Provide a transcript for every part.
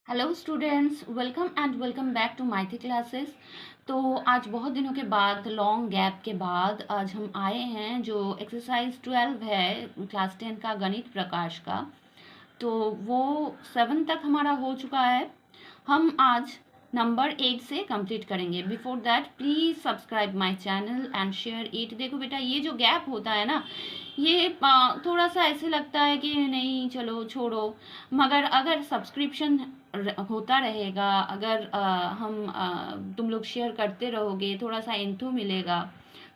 Hello students, welcome and welcome back to Maithi classes. तो आज बहुत दिनों के बाद, लॉन्ग गैप के बाद आज हम आए हैं। जो एक्सरसाइज 12 है क्लास 10 का गणित प्रकाश का, तो वो 7 तक हमारा हो चुका है। हम आज नंबर 8 से कंप्लीट करेंगे। Before that please subscribe my channel and share it. देखो बेटा, ये जो गैप होता है ना, ये थोड़ा सा ऐसे लगता है कि नहीं चलो छोड़ो, मगर अगर सब्सक्रिप्शन होता रहेगा, अगर तुम लोग शेयर करते रहोगे, थोड़ा सा इंथू मिलेगा,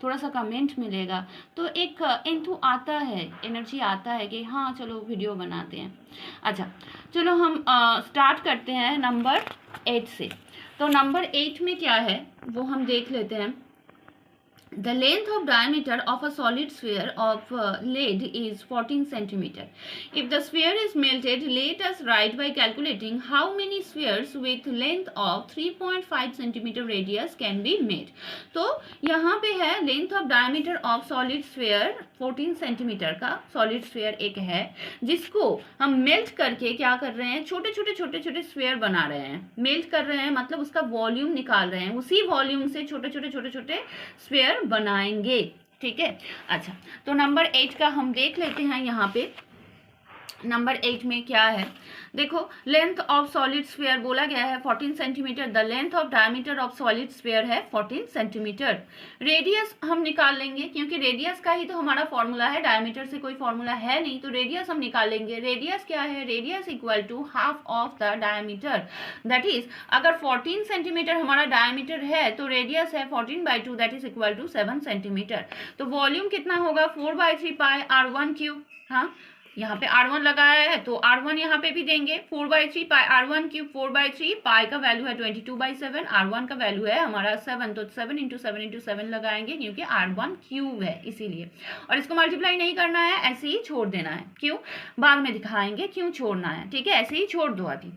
थोड़ा सा कमेंट मिलेगा, तो एक इंथू आता है, एनर्जी आता है कि हाँ चलो वीडियो बनाते हैं। अच्छा, चलो हम स्टार्ट करते हैं नंबर 8 से। तो नंबर 8 में क्या है वो हम देख लेते हैं। The length of diameter of a solid sphere of lead is 14 centimeter. If the sphere is melted, let us write by calculating how many spheres with length of 3.5 centimeter radius can be made. तो यहाँ पे है length of diameter of solid sphere 14 centimeter का solid sphere एक है, जिसको हम melt करके क्या कर रहे हैं, छोटे छोटे स्फीयर बना रहे हैं। मेल्ट कर रहे हैं मतलब उसका वॉल्यूम निकाल रहे हैं, उसी वॉल्यूम से छोटे छोटे स्फीयर बनाएंगे। ठीक है। अच्छा, तो नंबर 8 का हम देख लेते हैं। यहाँ पे नंबर 8 में क्या है, देखो, लेंथ ऑफ सॉलिड स्फीयर बोला गया है 14 centimetre. The length of diameter of solid sphere है 14 सेंटीमीटर। रेडियस हम निकाल लेंगे, क्योंकि रेडियस का ही तो हमारा फॉर्मूला है, डायमीटर से कोई फॉर्मूला है नहीं, तो रेडियस हम निकालेंगे। रेडियस क्या है, radius equal to half of the diameter. That is, अगर 14 सेंटीमीटर हमारा डायमीटर है तो रेडियस है 14/2, that is equal to 7 centimetre. तो वॉल्यूम कितना होगा, 4/3 पाई R1 क्यूब। हाँ, यहाँ पे R1 लगाया है तो R1 यहाँ पे भी देंगे, 4/3 पाई R1 क्यूब। 4/3 पाई का वैल्यू है 22/7, R1 का वैल्यू है हमारा 7, तो 7 × 7 × 7 लगाएंगे, क्योंकि R1 क्यूब है इसीलिए। और इसको मल्टीप्लाई नहीं करना है, ऐसे ही छोड़ देना है। क्यों, बाद में दिखाएंगे क्यों छोड़ना है। ठीक है, ऐसे ही छोड़ दो अभी।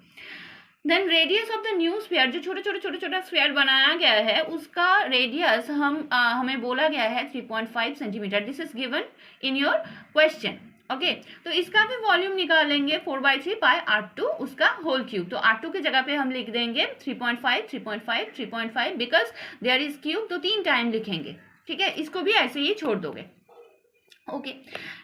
Then radius of the new sphere, जो छोटा स्फीयर बनाया गया है उसका रेडियस हमें बोला गया है 3.5 centimetre. This is given in your question. Okay, तो इसका भी वॉल्यूम निकालेंगे 4/3 पाई R2 उसका होल क्यूब। तो R2 की जगह पे हम लिख देंगे 3.5 3.5 3.5, बिकॉज देयर इज क्यूब, तो 3 टाइम लिखेंगे। ठीक है, इसको भी ऐसे ही छोड़ दोगे। ओके,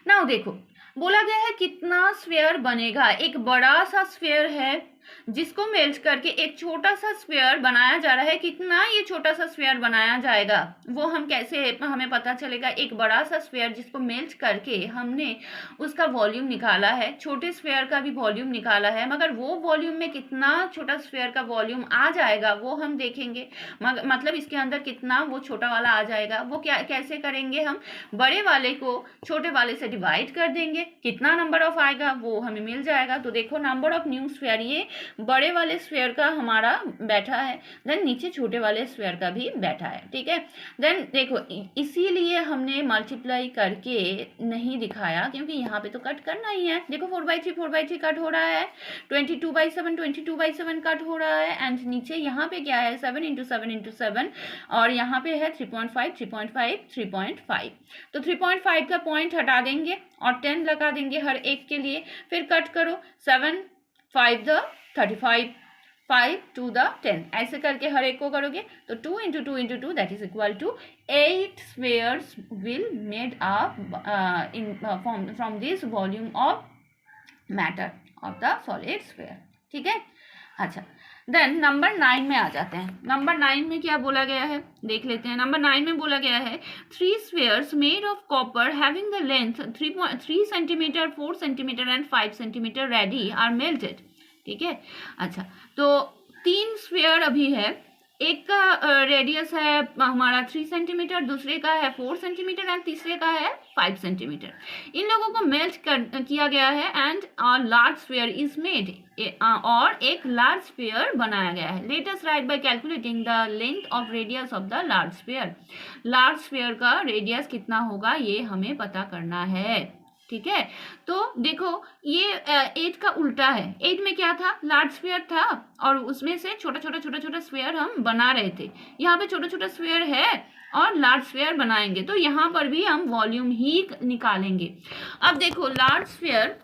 नाउ देखो, बोला गया है कितना स्फीयर बनेगा। एक बड़ा सा स्फीयर है जिसको मेल्ट करके एक छोटा सा स्फीयर बनाया जा रहा है। कितना ये छोटा सा स्फीयर बनाया जाएगा वो हम कैसे, हमें पता चलेगा। एक बड़ा सा स्फीयर जिसको मेल्ट करके हमने उसका वॉल्यूम निकाला है, छोटे स्फीयर का भी वॉल्यूम निकाला है, मगर वो वॉल्यूम में कितना छोटा स्फीयर का वॉल्यूम आ जाएगा वो हम देखेंगे। मतलब इसके अंदर कितना वो छोटा वाला आ जाएगा, वो क्या कैसे करेंगे, हम बड़े वाले को छोटे वाले से डिवाइड कर देंगे, कितना नंबर ऑफ आएगा वो हमें मिल जाएगा। तो देखो, नंबर ऑफ न्यू स्फीयर, ये बड़े वाले स्फीयर का हमारा बैठा है, देन नीचे छोटे वाले स्फीयर का भी बैठा है। ठीक है, देन देखो, इसीलिए हमने मल्टीप्लाई करके नहीं दिखाया, क्योंकि यहाँ पे तो कट करना ही है। देखो, 4/3 कट हो रहा है, 22/7 कट हो रहा है, एंड नीचे यहाँ पे क्या है, 7 × 7 × 7, और यहाँ पे है 3.5 3.5 3.5। तो 3.5 का पॉइंट हटा देंगे और 10 लगा देंगे हर एक के लिए। फिर कट करो, 7 5 द 35, 5 2 द 10, ऐसे करके हर एक को करोगे तो 2 × 2 × 2 that is equal to 8 spheres will made up in from this volume of matter of the solid sphere. ठीक है। अच्छा, देन नंबर 9 में आ जाते हैं। नंबर 9 में क्या बोला गया है देख लेते हैं। नंबर 9 में बोला गया है 3 spheres made of copper having the length 3 centimetre, 4 centimetre and 5 centimetre radii are melted. ठीक है। अच्छा, तो 3 स्फीयर अभी है, एक का रेडियस है हमारा 3 सेंटीमीटर, दूसरे का है 4 सेंटीमीटर एंड तीसरे का है 5 सेंटीमीटर। इन लोगों को मेल्ट किया गया है and large sphere is made, और एक लार्ज स्फीयर बनाया गया है। Let us right bye calculating the length of radius of the large sphere. Large sphere का रेडियस कितना होगा ये हमें पता करना है। ठीक है, तो देखो, ये 8 का उल्टा है। 8 में क्या था, लार्ज स्फीयर था और उसमें से छोटा स्फीयर हम बना रहे थे। यहाँ पे छोटा स्फीयर है और लार्ज स्फीयर बनाएंगे, तो यहाँ पर भी हम वॉल्यूम ही निकालेंगे। अब देखो, large sphere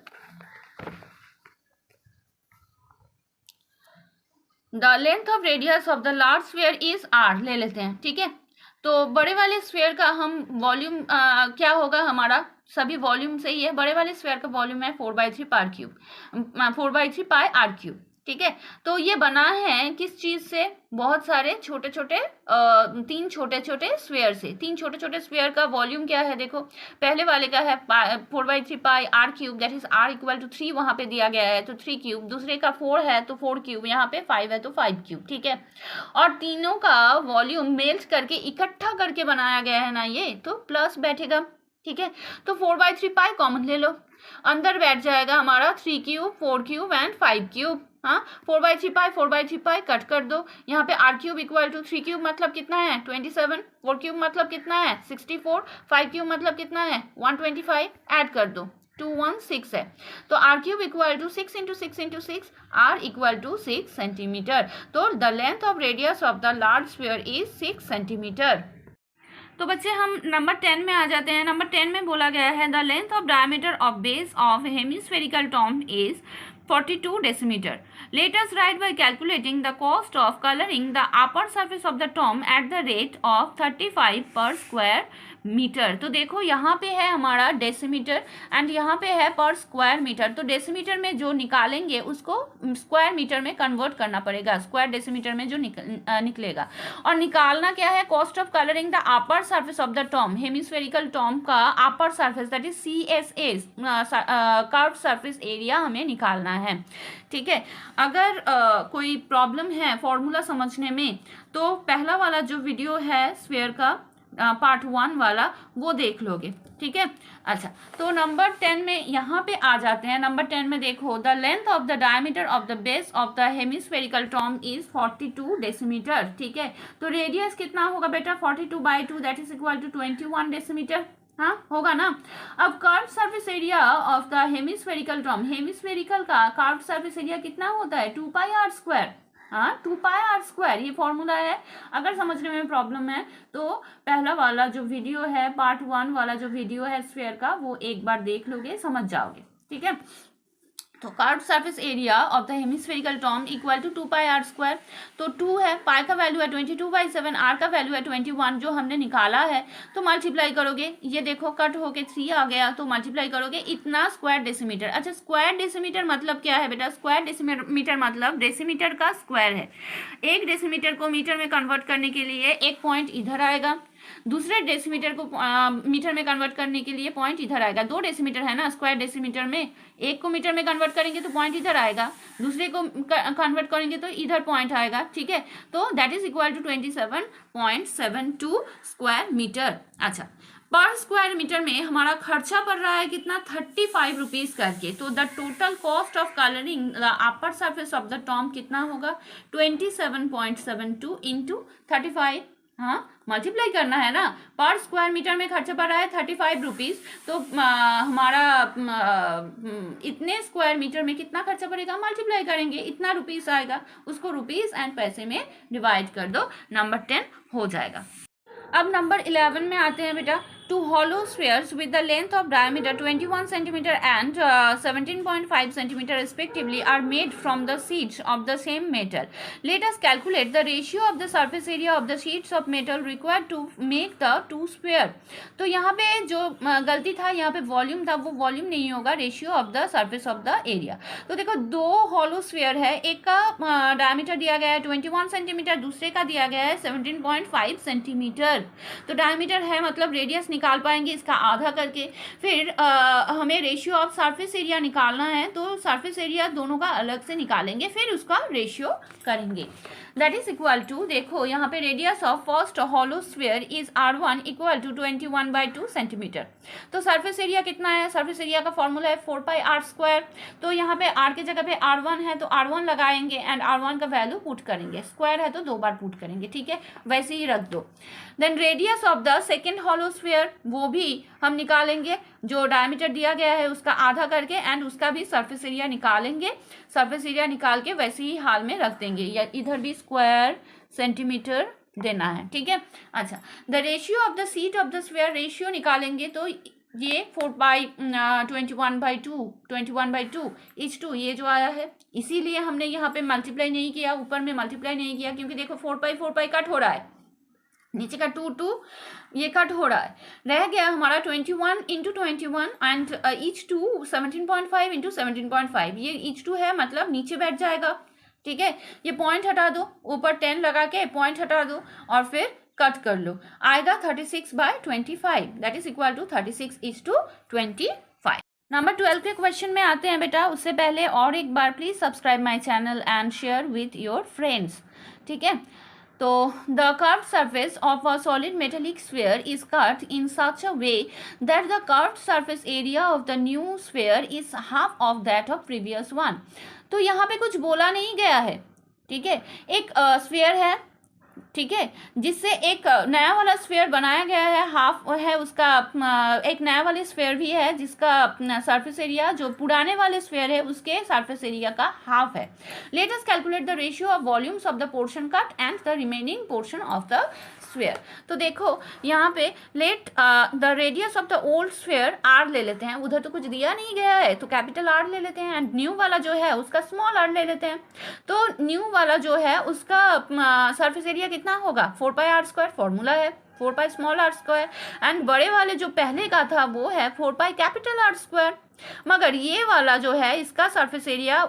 the length of radius of the large sphere is R ले लेते हैं, ठीक है। तो बड़े वाले स्फीयर का हम वॉल्यूम क्या होगा हमारा, सभी वॉल्यूम से ही है, बड़े वाले स्फीयर का वॉल्यूम है 4/3 पार क्यूब, 4/3 पाई आर क्यूब, ठीक है। तो ये बना है किस चीज से, बहुत सारे छोटे छोटे 3 छोटे छोटे स्फीयर से। 3 छोटे छोटे स्फीयर का वॉल्यूम क्या है, देखो पहले वाले का है 4/3 pi R cube, that is R equal to 3 वहां पे दिया गया है तो 3 क्यूब, दूसरे का 4 है तो 4 क्यूब, यहाँ पे 5 है तो 5 क्यूब, ठीक है। और तीनों का वॉल्यूम मेल्ट करके इकट्ठा करके बनाया गया है ना ये, तो प्लस बैठेगा, ठीक है। तो 4/3 पाई कॉमन ले लो, अंदर बैठ जाएगा हमारा 3 क्यूब, 4 क्यूब एंड 5 क्यूब। हाँ, 4/3 पाई कट कर दो, यहाँ पे r cube equal to 3 cube मतलब कितना है 27, 4 क्यूब मतलब कितना है 64, 5 क्यूब मतलब कितना है 125, ऐड कर दो 216 है। तो R cube equal to 6 into 6 into 6, R equal to 6 centimetre. तो the length of radius of the large sphere is 6 centimetre. तो बच्चे हम नंबर 10 में आ जाते हैं। नंबर 10 में बोला गया है the length of diameter of base of hemispherical tomb is 42 decimeter. Let us write by calculating the cost of coloring the upper surface of the tomb at the rate of 35 per square metre. तो देखो यहाँ पे है हमारा decimetre and यहाँ पे है पर स्क्वायर मीटर। तो डेसीमीटर में जो निकालेंगे उसको स्क्वायर मीटर में कन्वर्ट करना पड़ेगा, स्क्वायर डेसीमीटर में जो निकलेगा। और निकालना क्या है, cost of colouring the upper surface of the tomb, hemispherical tomb का upper surface that is CSA curve surface area हमें निकालना है, ठीक है। अगर कोई प्रॉब्लम है फॉर्मूला समझने में तो पहला वाला जो वीडियो है स्फीयर का पार्ट 1 वाला वो देख लोगे, ठीक है। अच्छा, तो नंबर 10 में यहाँ पे आ जाते हैं। नंबर 10 में देखो the length of the diameter of the base of the hemispherical tomb is 42 decimetre, ठीक है। तो रेडियस कितना होगा बेटा 42/2 that is equal to 21 decimetre, हाँ होगा ना। अब curve surface area of the hemispherical tomb, hemispherical का कर्व सरफेस एरिया कितना होता है 2πr², हाँ 2πr², ये फॉर्मूला है। अगर समझने में प्रॉब्लम है तो पहला वाला जो वीडियो है पार्ट 1 वाला जो वीडियो है स्फीयर का वो एक बार देख लोगे, समझ जाओगे, ठीक है। तो curve surface area of the hemispherical tomb equal to 2πr²। तो 2 है, पाई का वैल्यू है 22/7, आर का वैल्यू है 21 जो हमने निकाला है। तो मल्टीप्लाई करोगे, ये देखो कट होके 3 आ गया, तो मल्टीप्लाई करोगे इतना स्क्वायर डेसीमीटर। अच्छा, स्क्वायर डेसीमीटर मतलब क्या है बेटा, स्क्वायर डेसीमीटर मतलब डेसीमीटर का स्क्वायर है। एक डेसीमीटर को मीटर में कन्वर्ट करने के लिए एक पॉइंट इधर आएगा, दूसरे डेसीमीटर को मीटर में कन्वर्ट करने के लिए पॉइंट इधर आएगा। 2 डेसीमीटर है ना स्क्वायर डेसीमीटर में, एक को मीटर में कन्वर्ट करेंगे तो पॉइंट इधर आएगा, दूसरे को कन्वर्ट करेंगे तो इधर पॉइंट आएगा, ठीक है। तो that is equal to 27.72 square metre. अच्छा, पर स्क्वायर मीटर में हमारा खर्चा पड़ रहा है कितना 35 रुपीज करके। तो the total cost of colouring the upper surface of the Tom कितना होगा 27.72 इंटू 35, हाँ मल्टीप्लाई करना है ना। पर स्क्वायर मीटर में खर्चा पड़ रहा है 35 रुपीज, तो हमारा इतने स्क्वायर मीटर में कितना खर्चा पड़ेगा, मल्टीप्लाई करेंगे, इतना रुपीस आएगा, उसको रुपीस एंड पैसे में डिवाइड कर दो, नंबर 10 हो जाएगा। अब नंबर 11 में आते हैं बेटा। Two hollow spheres with the length of diameter 21 cm and 17.5 cm respectively are made from the sheets of the same metal. Let us calculate the ratio of the surface area of the sheets of metal required to make the two sphere. तो यहाँ पे जो गलती था, यहाँ पे volume था, वो वॉल्यूम नहीं होगा, ratio of the surface of the area. तो देखो 2 हॉलो स्फीयर है, एक का डायमीटर दिया गया है 21 सेंटीमीटर, दूसरे का दिया गया है 17.5 सेंटीमीटर। तो डायमीटर है मतलब रेडियस निकाल पाएंगे इसका आधा करके। फिर हमें रेशियो ऑफ सरफेस एरिया निकालना है, तो सरफेस एरिया दोनों का अलग से निकालेंगे, फिर उसका रेशियो करेंगे। दैट इज इक्वल टू, देखो यहाँ पे radius of first hollow sphere is R1 equal to 21/2 centimetre. तो सरफेस एरिया कितना है, सरफेस एरिया का फॉर्मूला है 4πr²। तो यहाँ पे R के जगह पे R1 है तो R1 लगाएंगे एंड R1 का वैल्यू पुट करेंगे, स्क्वायर है तो 2 बार पुट करेंगे, ठीक है, वैसे ही रख दो। Then radius of the second hollow sphere वो भी हम निकालेंगे, जो डायमीटर दिया गया है उसका आधा करके एंड उसका भी सरफेस एरिया निकालेंगे। सरफेस एरिया निकाल के वैसे ही हाल में रख देंगे, या इधर भी स्क्वायर सेंटीमीटर देना है, ठीक है। अच्छा, the ratio of the seat of the sphere, ratio निकालेंगे तो ये 4/21/2 21/2 H2 ये जो आया है, इसीलिए हमने यहाँ पे मल्टीप्लाई नहीं किया, ऊपर में मल्टीप्लाई नहीं किया, क्योंकि देखो 4/4 कट हो रहा है, नीचे का 2 ये कट हो रहा है, रह गया हमारा 21 इंटू 21 एंड each 2 17.5 इंटू 17.5, ये each 2 है मतलब नीचे बैठ जाएगा, ठीक है। ये पॉइंट हटा दो, ऊपर 10 लगा के पॉइंट हटा दो और फिर कट कर लो, आएगा 36/25, that is equal to 36:25। Number 12 के क्वेश्चन में आते हैं बेटा। उससे पहले और एक बार please subscribe my channel and share with your friends, ठीक है। तो the curved surface of a solid metallic sphere is cut in such a way that the curved surface area of the new sphere is half of that of previous one। तो यहाँ पे कुछ बोला नहीं गया है, ठीक है। एक स्फीयर है, ठीक है, जिससे एक नया वाला स्फीयर बनाया गया है, हाफ है उसका, एक नया वाली स्फीयर भी है जिसका सरफेस एरिया जो पुराने वाले स्फीयर है उसके सरफेस एरिया का हाफ है। Let us calculate the ratio of volumes of the portion cut and the remaining portion of the sphere. तो देखो यहाँ पे let the radius of the old sphere r ले लेते हैं, उधर तो कुछ दिया नहीं गया है तो कैपिटल आर ले लेते हैं, एंड न्यू वाला जो है उसका स्मॉल आर ले लेते हैं। तो न्यू वाला जो है उसका सरफेस एरिया कितना होगा, 4πr², फॉर्मूला है 4π स्मॉल आर स्क्वायर, एंड बड़े वाले जो पहले का था वो है 4π कैपिटल आर स्क्वायर। मगर ये वाला जो है इसका सरफेस एरिया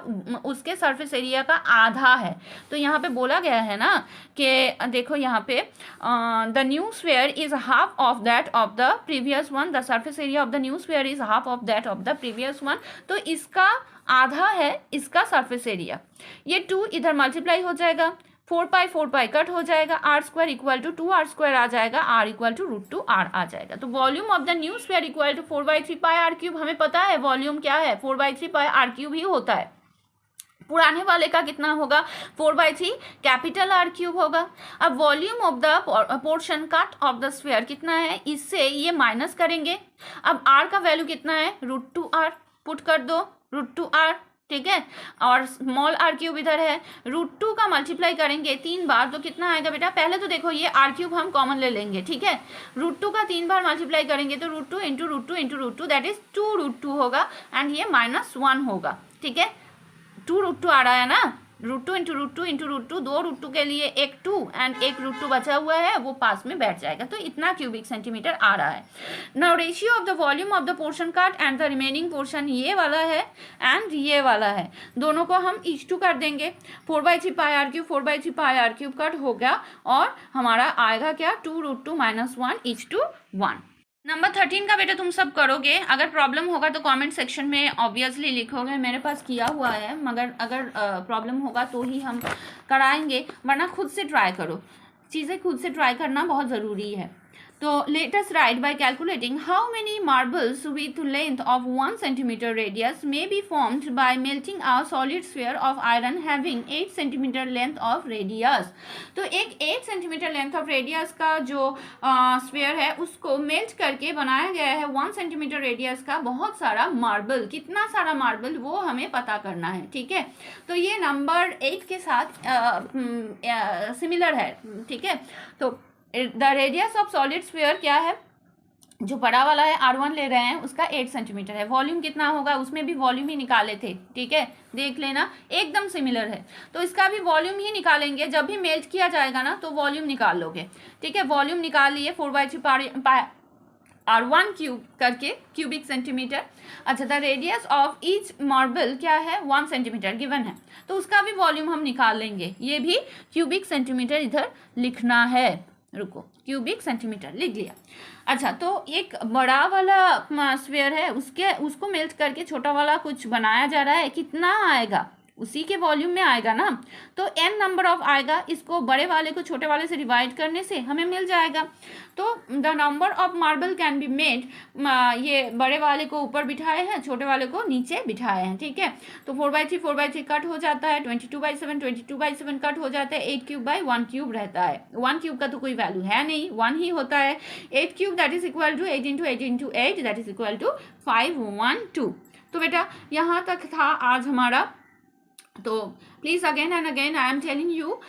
उसके सरफेस एरिया का आधा है। तो यहाँ पे बोला गया है ना कि देखो यहाँ पे the new sphere is half of that of the previous one, the surface area of the new sphere is half of that of the previous one. तो इसका आधा है इसका सरफेस एरिया, ये 2 इधर मल्टीप्लाई हो जाएगा, 4π कट हो जाएगा, r² इक्वल टू 2r² आ जाएगा, r इक्वल टू √2r आ जाएगा। तो volume of the new sphere equal to 4/3πr³। हमें पता है वॉल्यूम क्या है, 4/3πr³ ही होता है। पुराने वाले का कितना होगा, 4/3 कैपिटल R³ होगा। अब volume of the portion cut off the sphere कितना है, इससे ये माइनस करेंगे। अब r का वैल्यू कितना है, √2r, पुट कर दो √2r, ठीक है, और स्मॉल r³ इधर है, √2 का मल्टीप्लाई करेंगे 3 बार तो कितना आएगा बेटा, पहले तो देखो ये r³ हम कॉमन ले लेंगे, ठीक है। √2 का 3 बार मल्टीप्लाई करेंगे तो √2 इंटू √2 इंटू √2 दैट इज 2√2 होगा, एंड ये -1 होगा, ठीक है। 2√2 आ रहा है ना, √2 इंटू √2 इंटू √2, 2 √2 के लिए एक 2 एंड एक √2 बचा हुआ है वो पास में बैठ जाएगा, तो इतना क्यूबिक सेंटीमीटर आ रहा है। Now ratio of the volume of the portion cut and the remaining portion ये वाला है एंड ये वाला है, दोनों को हम ईच 2 कर देंगे, 4/3πr³ 4/3πr³ कट हो गया और हमारा आएगा क्या, 2√2 - 1 ईच 2 1। नंबर 13 का बेटा तुम सब करोगे, अगर प्रॉब्लम होगा तो कमेंट सेक्शन में ऑब्वियसली लिखोगे, मेरे पास किया हुआ है, मगर अगर प्रॉब्लम होगा तो ही हम कराएंगे, वरना खुद से ट्राई करो, चीज़ें खुद से ट्राई करना बहुत ज़रूरी है। तो let us write by calculating how many marbles with length of 1 centimeter radius may be formed by melting a solid sphere of iron having 8 centimeter length of radius। तो एक 8 centimeter length of radius का जो sphere है उसको melt करके बनाया गया है 1 centimeter radius का बहुत सारा मार्बल, कितना सारा मार्बल वो हमें पता करना है, ठीक है। तो ये नंबर 8 के साथ सिमिलर है, ठीक है। तो the radius of solid sphere क्या है, जो बड़ा वाला है R1 ले रहे हैं उसका 8 सेंटीमीटर है, वॉल्यूम कितना होगा, उसमें भी वॉल्यूम ही निकाले थे, ठीक है, देख लेना एकदम सिमिलर है। तो इसका भी वॉल्यूम ही निकालेंगे, जब भी मेल्ट किया जाएगा ना तो वॉल्यूम निकाल लोगे, ठीक है। वॉल्यूम निकाल लिए 4/3πr1³ करके क्यूबिक सेंटीमीटर। अच्छा, the radius of each marble क्या है, 1 सेंटीमीटर गिवन है, तो उसका भी वॉल्यूम हम निकाल लेंगे, ये भी क्यूबिक सेंटीमीटर इधर लिखना है, रुको, क्यूबिक सेंटीमीटर लिख लिया। अच्छा, तो एक बड़ा वाला स्फीयर है उसको मेल्ट करके छोटा वाला कुछ बनाया जा रहा है, कितना आएगा, उसी के वॉल्यूम में आएगा ना, तो n नंबर ऑफ आएगा, इसको बड़े वाले को छोटे वाले से डिवाइड करने से हमें मिल जाएगा। तो the number of marble can be made, ये बड़े वाले को ऊपर बिठाए हैं, छोटे वाले को नीचे बिठाए हैं, ठीक है। तो 4/3 कट हो जाता है, 22/7 कट हो जाता है, 8³ 1³ रहता है, 1³ का तो कोई वैल्यू है नहीं, 1 ही होता है, 8³ that is equal to 8 × 8 × 8 that is equal to 512। तो बेटा यहाँ तक था आज हमारा तो please again and again I am telling you,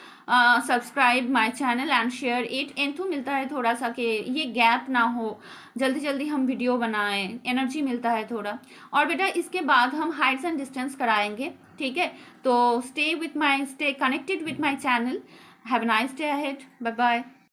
subscribe my channel and share it. इन्थू मिलता है थोड़ा सा कि ये गैप ना हो, जल्दी जल्दी हम वीडियो बनाएं, एनर्जी मिलता है थोड़ा। और बेटा इसके बाद हम हाइट्स एंड डिस्टेंस कराएंगे, ठीक है? तो stay connected with my channel. Have a nice day ahead, bye bye.